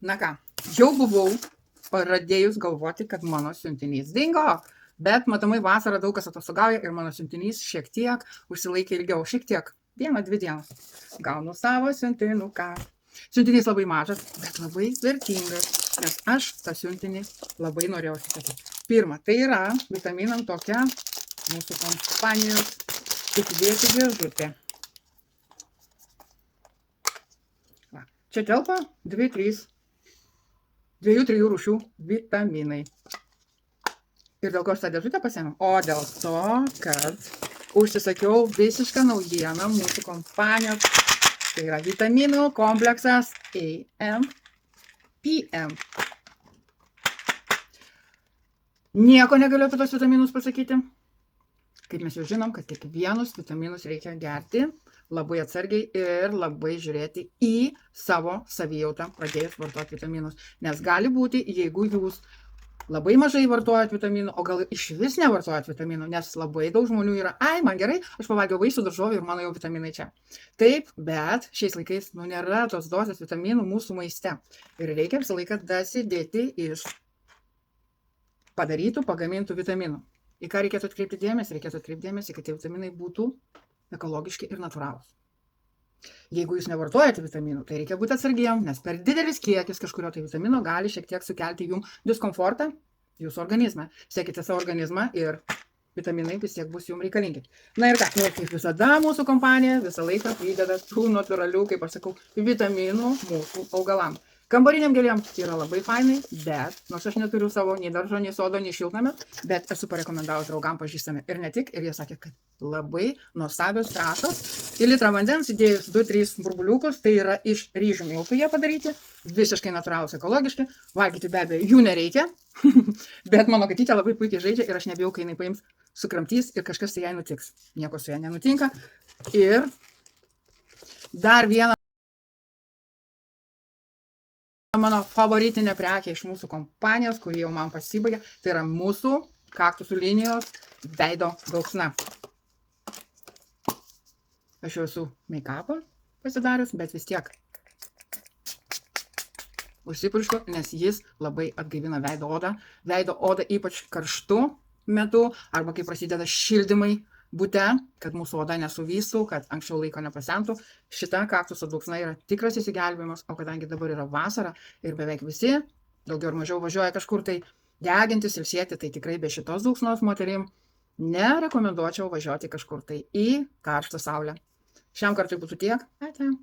Na ką, jau buvau pradėjus galvoti, kad mano siuntinys dingo, bet matomai vasarą daug kas atostogauja ir mano siuntinys šiek tiek užsilaikė ilgiau, šiek tiek, 1-2 dienas. Gaunu savo siuntinuką. Siuntinys labai mažas, bet labai vertingas, nes aš tą siuntinį labai norėjau atsisakyti. Pirma, tai yra vitaminam tokia mūsų kompanijos įsidėti dėžutė. Va, čia telpa 2-3 rūšių vitaminai. Ir dėl ko aš tą dėžutę pasiėmiau? O dėl to, kad užsisakiau visišką naujieną mūsų kompanijos. Tai yra vitaminų kompleksas AM, PM. Nieko negaliu apie tos vitaminus pasakyti. Kaip mes jau žinom, kad kiekvienus vitaminus reikia gerti labai atsargiai ir labai žiūrėti į savo savijautą pradėjus vartoti vitaminus. Nes gali būti, jeigu jūs labai mažai vartojat vitaminų, o gal iš vis nevartojat vitaminų, nes labai daug žmonių yra, man gerai, aš pavalgiau vaisių, daržovių ir mano jau vitaminai čia. Taip, bet šiais laikais nėra tos dozės vitaminų mūsų maiste. Ir reikia visą laiką dasidėti iš padarytų, pagamintų vitaminų. Į ką reikėtų atkreipti dėmesį? Reikėtų atkreipti dėmesį, kad tie vitaminai būtų ekologiški ir natūralūs. Jeigu jūs nevartojate vitaminų, tai reikia būti atsargiem, nes per didelis kiekis kažkurio tai vitamino gali šiek tiek sukelti jums diskomfortą jūsų organizme. Sekite savo organizmą ir vitaminai vis tiek bus jums reikalingi. Na ir ką, kaip visada mūsų kompanija visą laiką prideda tų natūralių, kaip aš sakau, vitaminų mūsų augalam. Kambariniam gėlėm yra labai fainai, bet nors aš neturiu savo nei daržo, nei sodo, nei šiltnamio, bet esu parekomendavus draugam pažįstami ir ne tik, ir jie sakė, kad labai nuostabios trąšos. Į litrą vandens įdėjus 2-3 burbuliukus, tai yra iš ryžių miltų jie padaryti, visiškai natūralūs, ekologiški, valgyti be abejo jų nereikia, bet mano katytė labai puikiai žaidžia ir aš nebijau, kai jinai paims, sukramtys ir kažkas tai jai nutiks. Nieko su ja nenutinka. Ir dar vieną mano favoritinė prekė iš mūsų kompanijos, kuri jau man pasibaigė, tai yra mūsų kaktusų linijos veido gauksna. Aš jau esu make-upą pasidarius, bet vis tiek užsipurškiu, nes jis labai atgaivina veido odą. Veido odą ypač karštu metu, arba kai prasideda šildymai bute, kad mūsų oda nesuvystų, kad anksčiau laiko nepasentų. Šita kaktuso dulksna yra tikras įsigelbėjimas, o kadangi dabar yra vasara ir beveik visi, daugiau ar mažiau važiuoja kažkur tai degintis, ilsėti, tai tikrai be šitos dulksnos moterim nerekomenduočiau važiuoti kažkur tai į karštą saulę. Šiam kartui būtų tiek. Ate.